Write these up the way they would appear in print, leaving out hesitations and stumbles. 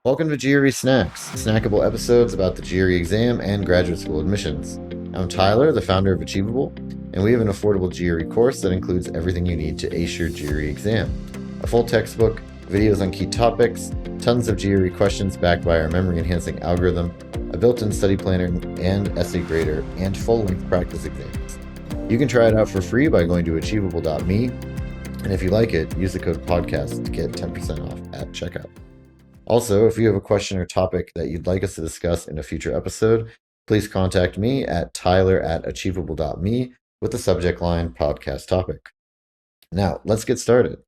Welcome to GRE Snacks, snackable episodes about the GRE exam and graduate school admissions. I'm Tyler, the founder of Achievable, and we have an affordable GRE course that includes everything you need to ace your GRE exam. A full textbook, videos on key topics, tons of GRE questions backed by our memory enhancing algorithm, a built in study planner and essay grader, and full length practice exams. You can try it out for free by going to achievable.me, and if you like it, use the code podcast to get 10% off at checkout. Also, if you have a question or topic that you'd like us to discuss in a future episode, please contact me at tyler@achievable.me with the subject line podcast topic. Now, let's get started.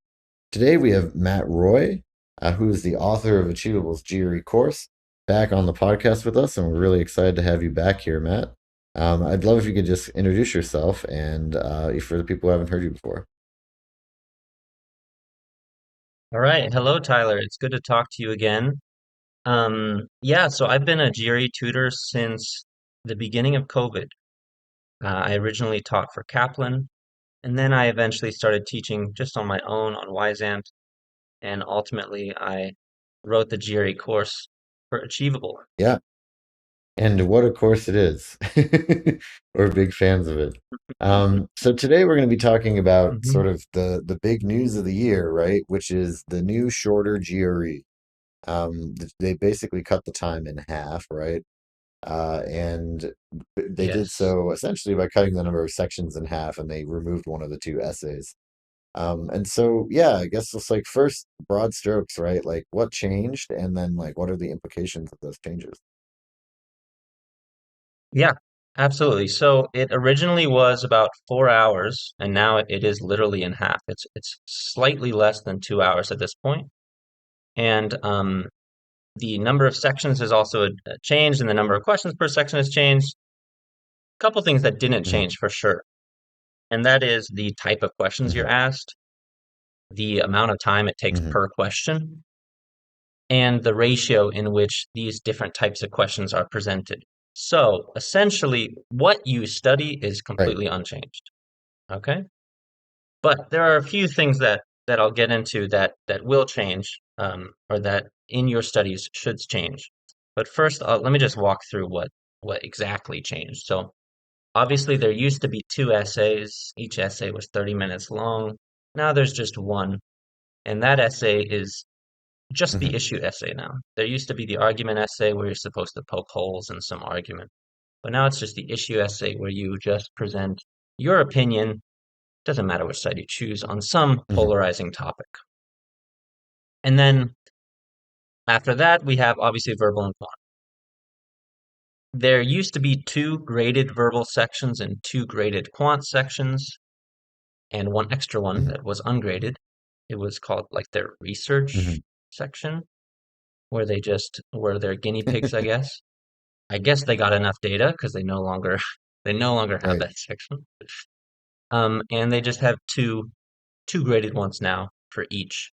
Today we have Matt Roy, who is the author of Achievable's GRE course, back on the podcast with us, and we're really excited to have you back here, Matt. I'd love if you could just introduce yourself and for the people who haven't heard you before. All right. Hello, Tyler. It's good to talk to you again. Yeah, so I've been a GRE tutor since the beginning of COVID. I originally taught for Kaplan, and then I eventually started teaching just on my own on Wyzant, and ultimately I wrote the GRE course for Achievable. Yeah, and what a course it is. We're big fans of it. So today we're going to be talking about Hmm. sort of the big news of the year, right? Which is the new shorter GRE. They basically cut the time in half, right? And they did Yes. so essentially by cutting the number of sections in half, and they removed one of the two essays. And so, yeah, I guess it's like first broad strokes, right? Like what changed, and then like what are the implications of those changes? Yeah, absolutely. So it originally was about 4 hours, and now it is literally in half. It's slightly less than 2 hours at this point. And the number of sections has also changed, and the number of questions per section has changed. A couple things that didn't Hmm. change for sure, and that is the type of questions you're Hmm. asked, the amount of time it takes Hmm. per question, and the ratio in which these different types of questions are presented. So essentially, what you study is Right. completely unchanged. Okay? But there are a few things that I'll get into that will change, or that in your studies should change. But first, let me just walk through what exactly changed. So obviously, there used to be two essays. Each essay was 30 minutes long. Now there's just one, and that essay is just the Hmm. issue essay now. There used to be the argument essay where you're supposed to poke holes in some argument, but now it's just the issue essay where you just present your opinion, doesn't matter which side you choose, on some Hmm. polarizing topic. And then after that, we have obviously verbal and quant. There used to be two graded verbal sections and two graded quant sections, and one extra one Hmm. that was ungraded. It was called like their research Hmm. section, where they just were their guinea pigs, I guess. I guess they got enough data because they no longer they no longer have Right. that section. And they just have two graded ones now for each.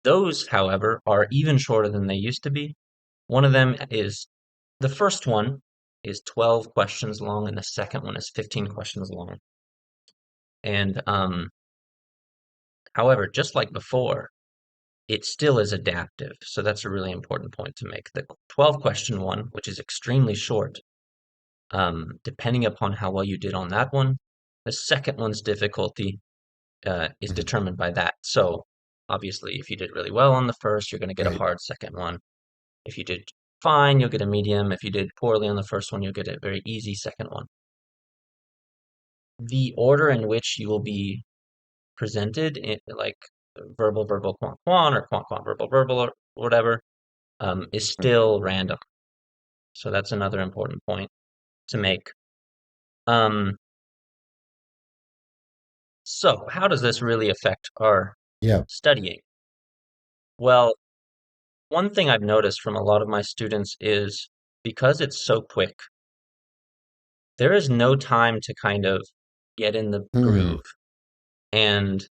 Those, however, are even shorter than they used to be. One of them is the first one is 12 questions long, and the second one is 15 questions long. And however, just like before, it still is adaptive. So that's a really important point to make. The 12 question one, which is extremely short, depending upon how well you did on that one, the second one's difficulty is Hmm. determined by that. So obviously, if you did really well on the first, you're going to get a Right. hard second one. If you did fine, you'll get a medium. If you did poorly on the first one, you'll get a very easy second one. The order in which you will be presented, like verbal, verbal, quant, quant, or quant, quant, verbal, verbal, or whatever, is Right. still random. So that's another important point to make. Um, so how does this really affect our Yeah. studying? Well, one thing I've noticed from a lot of my students is because it's so quick, there is no time to kind of get in the Hmm. groove and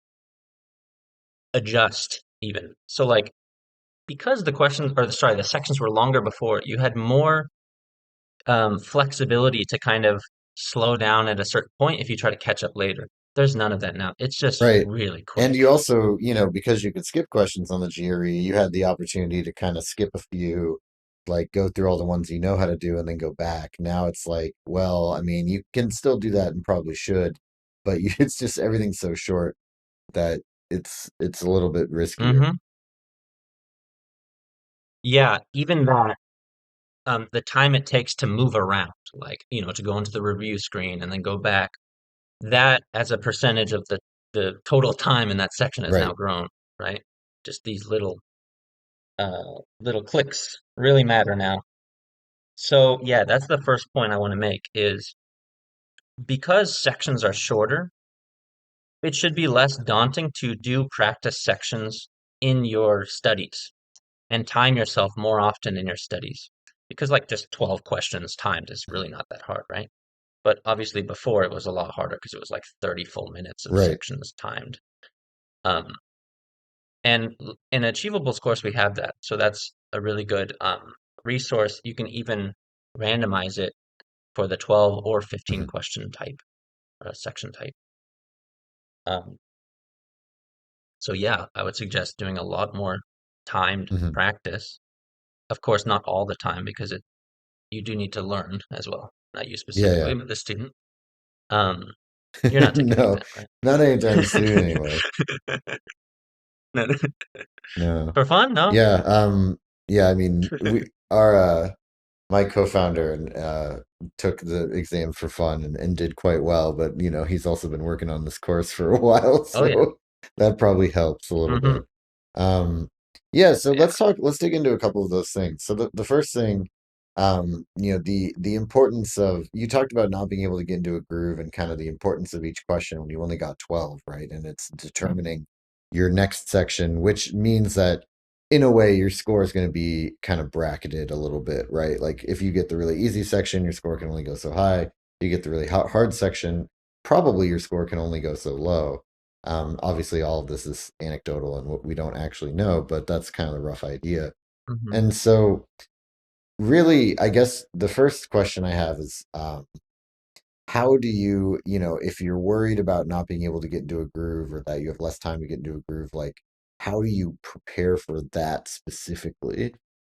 adjust even. So like because the questions or sorry, the sections were longer before, you had more flexibility to kind of slow down at a certain point if you try to catch up later. there's none of that now. It's just Right. really And quick. you also, because you could skip questions on the GRE, you had the opportunity to kind of skip a few, like go through all the ones you know how to do and then go back. Now it's like, well, I mean, you can still do that and probably should, but it's just everything's so short that it's a little bit riskier. Hmm. Yeah, even that, the time it takes to move around, like, to go into the review screen and then go back, that as a percentage of the total time in that section has now Right. grown, right? Just these little clicks really matter now. So yeah, that's the first point I want to make is because sections are shorter, it should be less daunting to do practice sections in your studies and time yourself more often in your studies. Because like just 12 questions timed is really not that hard, right? But obviously before it was a lot harder because it was like 30 full minutes of Right. sections timed. Um, and in Achievables course, we have that. So that's a really good resource. You can even randomize it for the 12 or 15 Hmm. question type, section type. Um, so yeah, I would suggest doing a lot more timed Hmm. practice. Of course, not all the time because you do need to learn as well. Not you Yeah, specifically, but the student. Um, you're not taking an no, exam, right? not anytime soon anyway. No, no. No. For fun? No. Yeah, yeah, I mean, we our my co-founder and took the exam for fun and did quite well, but he's also been working on this course for a while, Oh yeah. so that probably helps a little Hmm. bit. Um, yeah, so Yeah. let's dig into a couple of those things. So the first thing, the importance of you talked about not being able to get into a groove and kind of the importance of each question when you only got 12, right? And it's determining your next section, which means that in a way your score is going to be kind of bracketed a little bit, right? Like if you get the really easy section, your score can only go so high. You get the really hard section, probably your score can only go so low. Obviously, all of this is anecdotal and what we don't actually know, but that's kind of the rough idea. Hmm. And so, really, I guess the first question I have is how do you, if you're worried about not being able to get into a groove or that you have less time to get into a groove, like, how do you prepare for that specifically?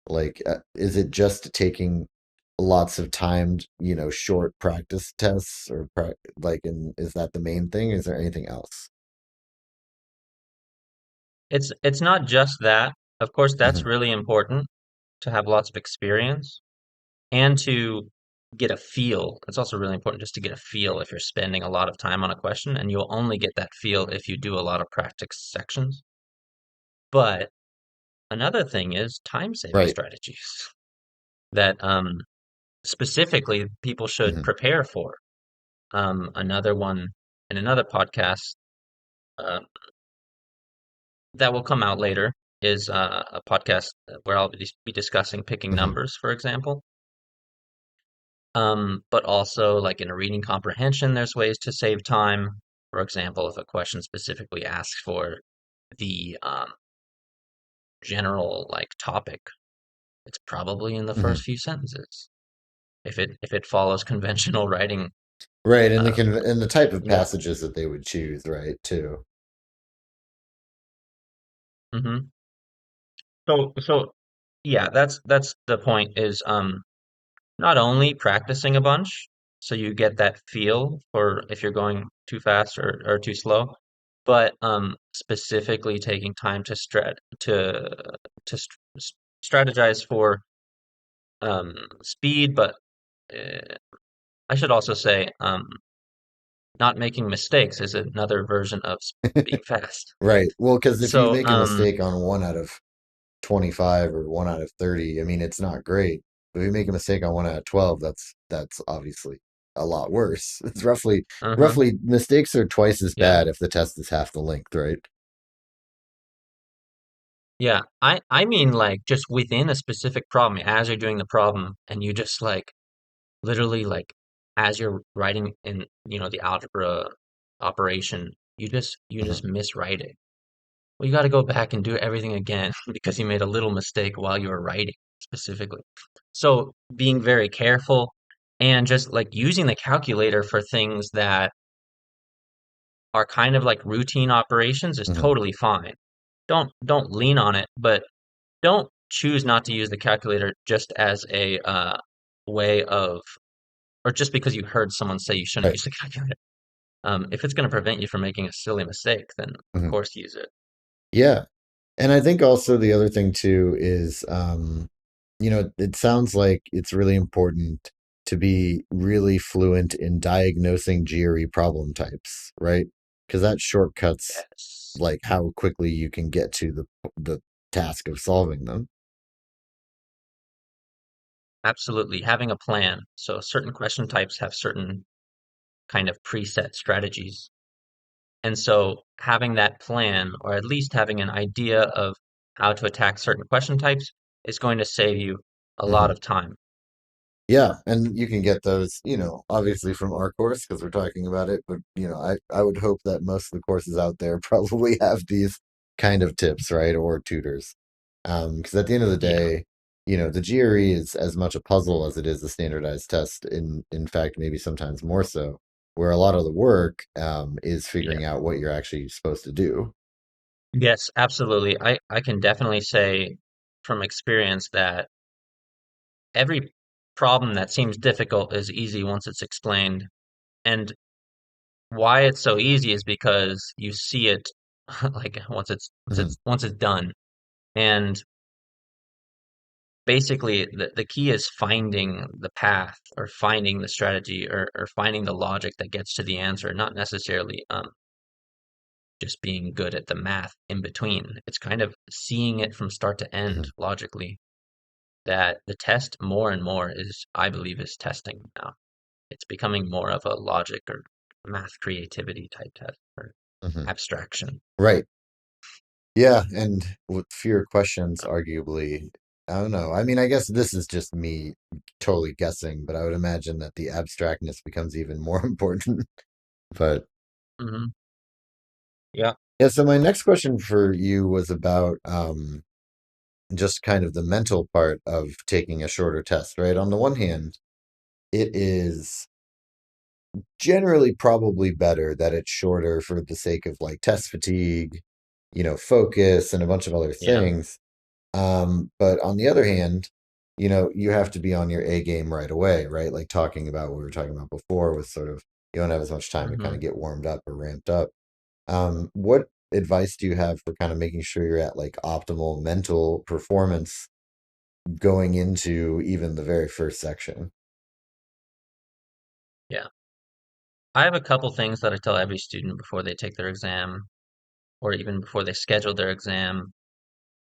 Like, is it just taking lots of timed, short practice tests or and is that the main thing? Is there anything else? It's not just that. Of course, that's Hmm. really important to have lots of experience and to get a feel. It's also really important just to get a feel if you're spending a lot of time on a question, and you'll only get that feel if you do a lot of practice sections. But another thing is time-saving Right. strategies that specifically people should Hmm. prepare for. Another one in another podcast uh, that will come out later is a podcast where I'll be discussing picking Hmm. numbers, for example. But also, like in a reading comprehension, there's ways to save time. For example, if a question specifically asks for the general like topic, it's probably in the Hmm. first few sentences. If it follows conventional writing, Right, and uh, the type of yeah. passages that they would choose, right, too. Hmm. So yeah, that's the point is not only practicing a bunch, so you get that feel for if you're going too fast or too slow, but specifically taking time to strategize for speed, but uh, I should also say not making mistakes is another version of being fast. Right. Well, because if you So make a mistake on 1 out of 25 or 1 out of 30, I mean, it's not great. But if you make a mistake on 1 out of 12, that's obviously a lot worse. It's uh-huh, roughly mistakes are twice as yeah. bad if the test is half the length, right? Yeah, I mean like just within a specific problem, as you're doing the problem and you just like literally like as you're writing in, the algebra operation, you just Hmm. miswrite it. Well, you got to go back and do everything again because you made a little mistake while you were writing specifically. So being very careful and just like using the calculator for things that are kind of like routine operations is Hmm. totally fine. Don't lean on it, but don't choose not to use the calculator just as a way of, or just because you heard someone say you shouldn't Right. use the calculator. If it's going to prevent you from making a silly mistake, then of Hmm. course use it. Yeah. And I think also the other thing too is, it sounds like it's really important to be really fluent in diagnosing GRE problem types, right? Because that shortcuts Yes, like how quickly you can get to the task of solving them. absolutely. Having a plan. So certain question types have certain kind of preset strategies. And so having that plan, or at least having an idea of how to attack certain question types, is going to save you a lot Hmm. of time. Yeah, and you can get those, obviously from our course because we're talking about it, but I would hope that most of the courses out there probably have these kind of tips, right? Or tutors. Because at the end of the Yeah, day, the GRE is as much a puzzle as it is a standardized test. In fact, maybe sometimes more so, where a lot of the work is yeah. figuring out what you're actually supposed to do. Yes, absolutely. I can definitely say from experience that every problem that seems difficult is easy once it's explained. And why it's so easy is because you see it like Hmm. once it's done. And basically the key is finding the path or finding the strategy or finding the logic that gets to the answer, not necessarily just being good at the math in between. It's kind of seeing it from start to end Hmm. logically. That the test more and more is, I believe, is testing now. It's becoming more of a logic or math creativity type test or Hmm. abstraction. Right. Yeah, and with fewer questions, arguably, I don't know. I mean, I guess this is just me totally guessing, but I would imagine that the abstractness becomes even more important. But Hmm. Yeah, yeah, so my next question for you was about just kind of the mental part of taking a shorter test, right? On the one hand, it is generally probably better that it's shorter for the sake of like test fatigue, focus, and a bunch of other yeah, things. But on the other hand, you have to be on your A game right away, right? Like talking about what we were talking about before with sort of you don't have as much time to kind hmm of get warmed up or ramped up. What advice do you have for kind of making sure you're at like optimal mental performance going into even the very first section? yeah. I have a couple things that I tell every student before they take their exam or even before they schedule their exam,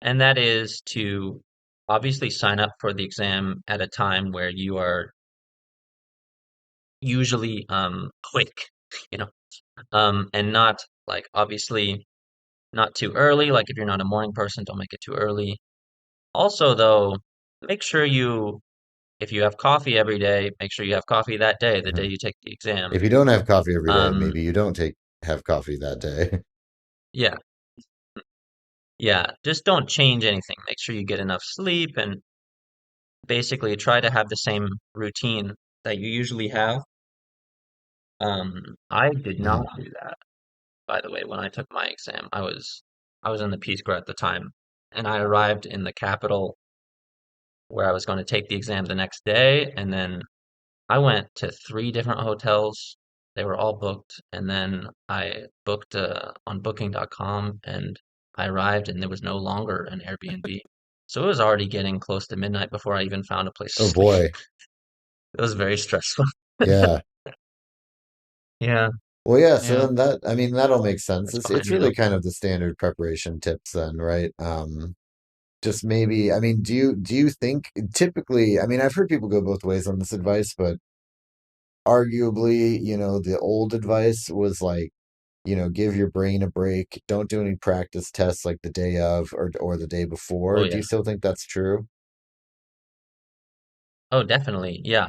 and that is to obviously sign up for the exam at a time where you are usually quick, you know, and not like obviously not too early. Like if you're not a morning person, don't make it too early. Also, though, make sure you, if you have coffee every day, make sure you have coffee that day, the day Mhm. you take the exam. If you don't have coffee every day, Um, maybe you don't take have coffee that day. yeah, yeah, just don't change anything. Make sure you get enough sleep and basically try to have the same routine that you usually have. I did Mhm. not do that, by the way, when I took my exam. I was in the Peace Corps at the time, and I arrived in the capital where I was going to take the exam the next day, and then I went to three different hotels. They were all booked, and then I booked on Booking.com, and I arrived, and there was no longer an Airbnb. So it was already getting close to midnight before I even found a place to Oh sleep. boy. It was very stressful. Yeah. Yeah, Well, yeah, so yeah, then I mean, that'll make sense. that's It's behind me really though. kind of the standard preparation tips then, right? Just maybe, I mean, do you think typically, I mean, I've heard people go both ways on this advice, but arguably, the old advice was like, give your brain a break. Don't do any practice tests like the day of or the day Oh before. Do yeah. you still think that's true? Oh, definitely. Yeah.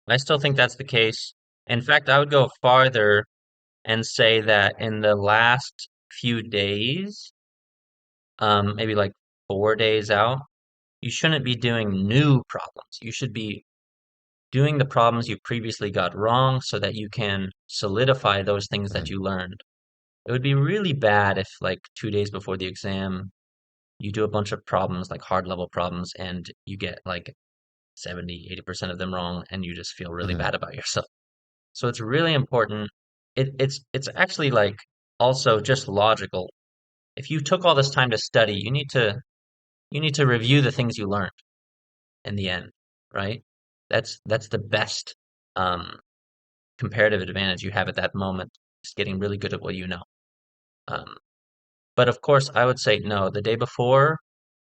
I still think that's the case. In fact, I would go farther and say that in the last few days, maybe like 4 days out, you shouldn't be doing new problems. You should be doing the problems you previously got wrong so that you can solidify those things that Mhm. you learned. It would be really bad if, like, 2 days before the exam, you do a bunch of problems, like hard level problems, and you get like 70, 80% of them wrong, and you just feel really Mhm. bad about yourself. So it's really important. It's actually like also just logical. If you took all this time to study, you need to review the things you learned in the end, right? That's the best um, comparative advantage you have at that moment, just getting really good at what you know. Um, but of course, I would say no. The day before,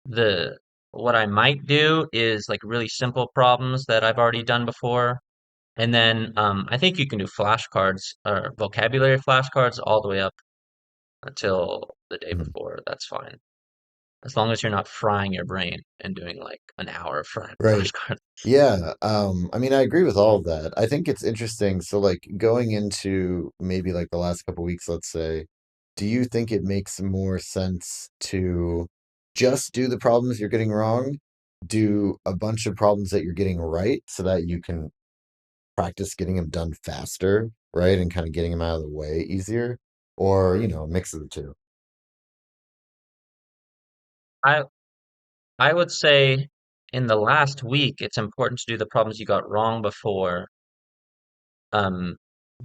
the what I might do is like really simple problems that I've already done before. And then I think you can do flashcards or vocabulary flashcards all the way up until the day Mhm. before. That's fine. As long as you're not frying your brain and doing like an hour of Right. flashcards. Yeah, I mean, I agree with all of that. I think it's interesting. So, like, going into maybe like the last couple weeks, let's say, do you think it makes more sense to just do the problems you're getting wrong, do a bunch of problems that you're getting right so that you can practice getting them done faster, right? And kind of getting them out of the way easier, or, a mix of the two? I I would say in the last week, it's important to do the problems you got wrong before, um,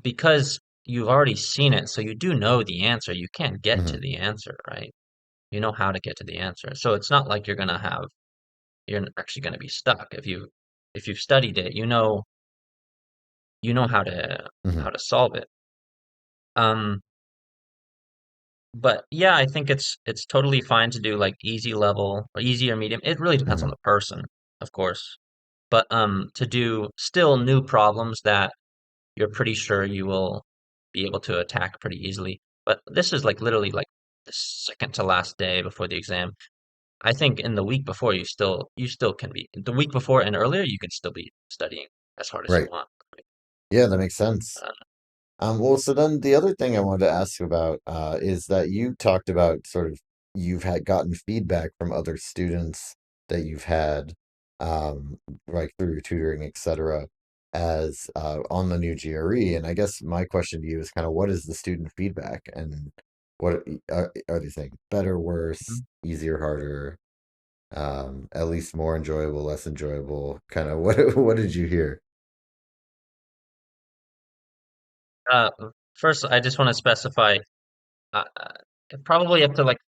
because you've already seen it, so you do know the answer. You can't get to Hmm. the answer, right? You know how to get to the answer. So it's not like you're actually gonna be stuck. If you've studied it, you know Hmm. how to solve it. Um, but yeah, I think it's totally fine to do like easy level or easy or medium. It really depends on Hmm. the person, of course. But to do still new problems that you're pretty sure you will be able to attack pretty easily. But this is like literally like the second to last day before the exam. I think in the week before you still can be the week before and earlier you can still be studying as hard as you Right. want. Yeah, that makes sense. Uh, Well, so then the other thing I wanted to ask you about is that you talked about sort of you've had gotten feedback from other students that you've had, um, like through your tutoring, et cetera, as on the new GRE. And I guess my question to you is kind of what is the student feedback and what are they saying? Better, worse, mhm. easier, harder, at least more enjoyable, less enjoyable? Kind of what what did you hear? uh, First, I just want to specify probably up to like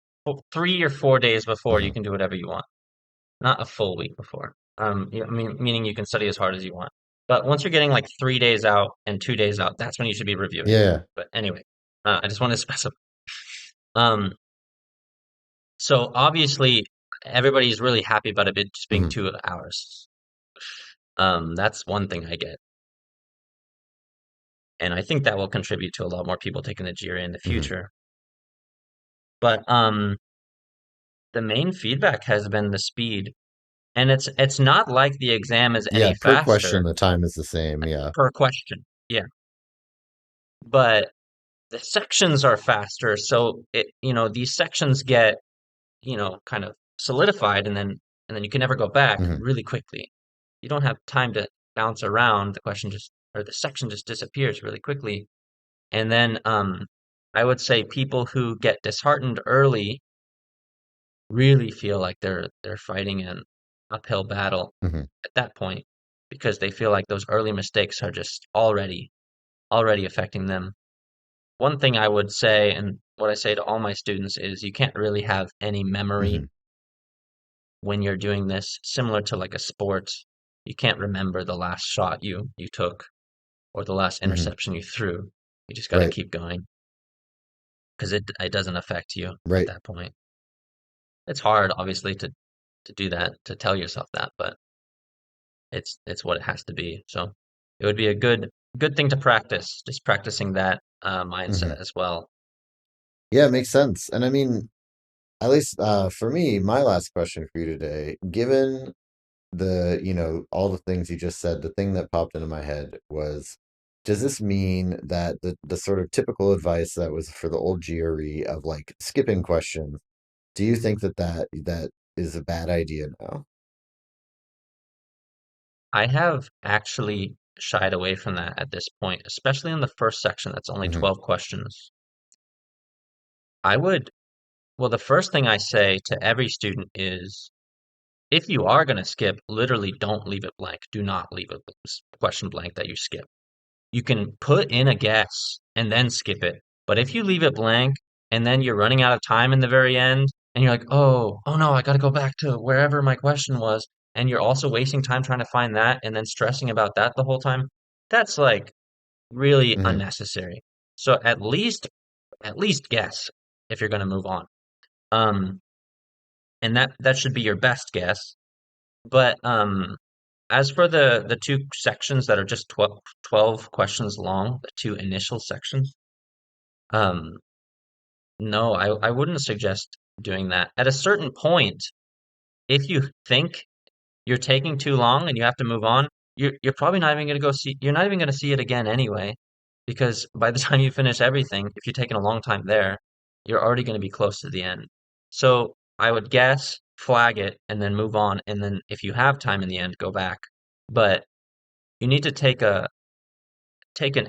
3 or 4 days before you Hmm. can do whatever you want, not a full week before. I mean, meaning you can study as hard as you want. But once you're getting like 3 days out and 2 days out, that's when you should be reviewing. Yeah. But anyway, I just want to specify. Um, so obviously, everybody's really happy about it just being Hmm. 2 hours. That's one thing I get, and I think that will contribute to a lot more people taking the GRE in the Hmm. future. But the main feedback has been the speed, and it's not like the exam is Yeah, any per question, faster the time is the same. Yeah. per question. Yeah, but the sections are faster, so these sections get kind of solidified, and then you can never go back Hmm. really quickly. You don't have time to bounce around. The question just or the section just disappears really quickly. And then I would say people who get disheartened early really feel like they're fighting an uphill battle Hmm. at that point because they feel like those early mistakes are just already affecting them. One thing I would say, and what I say to all my students, is you can't really have any Hmm. memory when you're doing this, similar to like a sport. You can't remember the last shot you took or the last Hmm. interception you threw. You just got to Right. keep going because it doesn't affect you at Right. that point. It's hard, obviously, to do that, to tell yourself that, but it's what it has to be. So it would be a good thing to practice, just practicing that Hmm. mindset as well. Yeah, it makes sense. And I mean, at least for me, my last question for you today, given all the things you just said, the thing that popped into my head was, does this mean that the sort of typical advice that was for the old GRE of like skipping questions, do you think that is a bad idea now? I have actually shied away from that at this point, especially in the first section that's only Hmm. 12 questions. I would, well, the first thing I say to every student is if you are going to skip, literally don't leave it blank. Do not leave a question blank that you skip. You can put in a guess and then skip it. But if you leave it blank and then you're running out of time in the very end and you're like, oh no, I got to go back to wherever my question was, and you're also wasting time trying to find that and then stressing about that the whole time, that's like really Hmm. unnecessary. So at least guess if you're going to move on. Um, and that should be your best guess. But as for the two sections that are just 12 questions long, the two initial sections, um, no, I wouldn't suggest doing that. At a certain point, if you think you're taking too long and you have to move on, you're probably not even going to go see, you're not even going to see it again anyway, because by the time you finish everything, if you're taking a long time there, you're already going to be close to the end. So I would guess, flag it, and then move on. And then if you have time in the end, go back. But you need to take an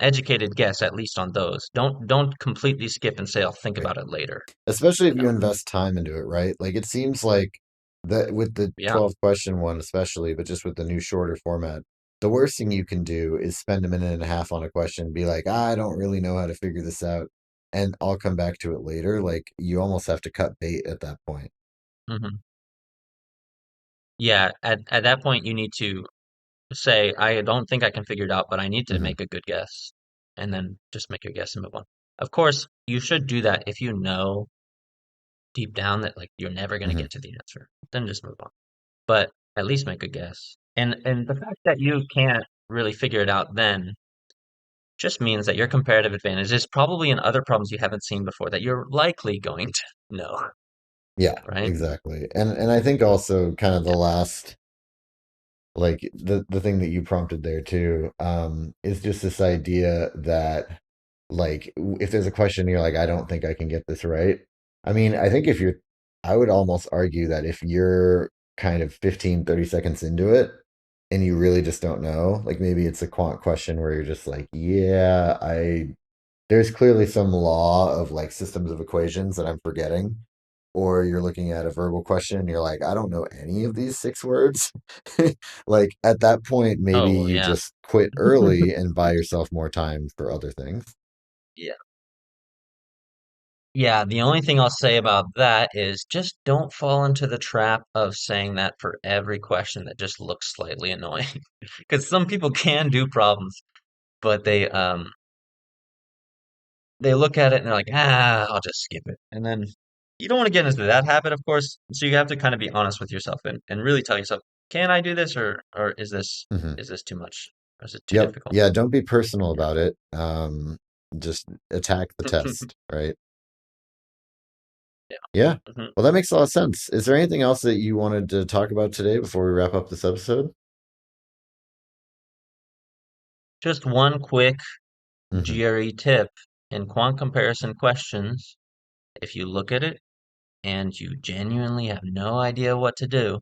educated guess at least on those. Don't completely skip and say I'll think Right. about it later. Especially if you No. invest time into it, right? Like it seems like that with the Yeah. 12 question one, especially, but just with the new shorter format, the worst thing you can do is spend a minute and a half on a question, be like, I don't really know how to figure this out, and I'll come back to it later. Like you almost have to cut bait at that point. hmm Yeah, at that point you need to say I don't think I can figure it out, but I need to Hmm. make a good guess. And then just make your guess and move on. Of course, you should do that if you know deep down that like you're never going to Hmm. get to the answer. Then just move on. But at least make a guess. And the fact that you can't really figure it out then just means that your comparative advantage is probably in other problems you haven't seen before that you're likely going to know, Yeah, right? exactly. And I think also kind of the Yeah. last like the thing that you prompted there too is just this idea that like if there's a question you're like I don't think I can get this right. I mean, I think if you're I would almost argue that if you're kind of 15-30 seconds into it and you really just don't know, like maybe it's a quant question where you're just like, yeah, I there's clearly some law of like systems of equations that I'm forgetting. Or you're looking at a verbal question and you're like, I don't know any of these six words. Like at that point, maybe Oh, you yeah. just quit early and buy yourself more time for other things. Yeah. Yeah, the only thing I'll say about that is just don't fall into the trap of saying that for every question that just looks slightly annoying. Because some people can do problems, but they look at it and they're like, I'll just skip it. And then you don't want to get into that habit, of course. So you have to kind of be honest with yourself and really tell yourself, can I do this or Hmm. is this too much? Or is it too Yep. difficult? Yeah. Don't be personal Yeah. about it. Just attack the test, right? Yeah. Yeah. Mhm. Well, that makes a lot of sense. Is there anything else that you wanted to talk about today before we wrap up this episode? Just one quick Hmm. GRE tip in quant comparison questions. If you look at it and you genuinely have no idea what to do,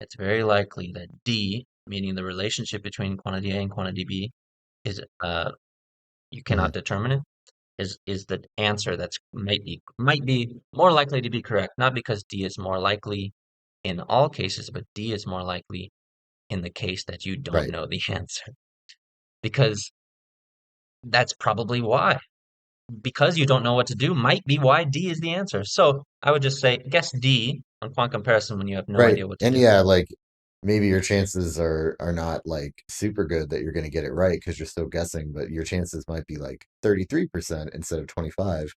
it's very likely that D, meaning the relationship between quantity A and quantity B, is you Hmm. cannot determine it, is the answer that's might be more likely to be correct. Not because D is more likely in all cases, but D is more likely in the case that you don't Right. know the answer. Because that's probably why. Because you don't know what to do might be why D is the answer. So I would just say guess D on quant comparison when you have no Right. idea what to And do. yeah, like maybe your chances are not like super good that you're going to get it right because you're still guessing, but your chances might be like 33% instead of 25,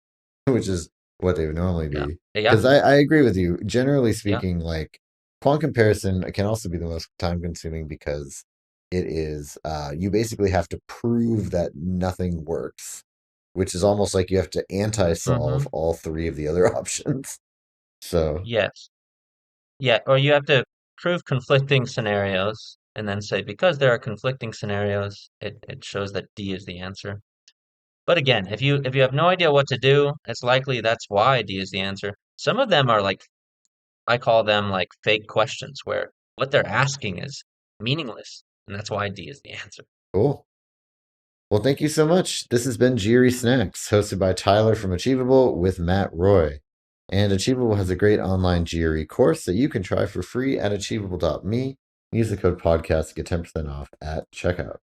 which is what they would normally Yeah. be. Yeah. Because I agree with you. Generally Yeah. speaking, like quant comparison can also be the most time consuming because it is you basically have to prove that nothing works, which is almost like you have to hmm anti-solve all three of the other options. So, Yes. Yeah. Or you have to prove conflicting scenarios and then say because there are conflicting scenarios, it shows that D is the answer. But again, if you have no idea what to do, it's likely that's why D is the answer. Some of them are like I call them like fake questions where what they're asking is meaningless. And that's why D is the answer. Cool. Well, thank you so much. This has been GRE Snacks, hosted by Tyler from Achievable with Matt Roy. And Achievable has a great online GRE course that you can try for free at achievable.me. Use the code podcast to get 10% off at checkout.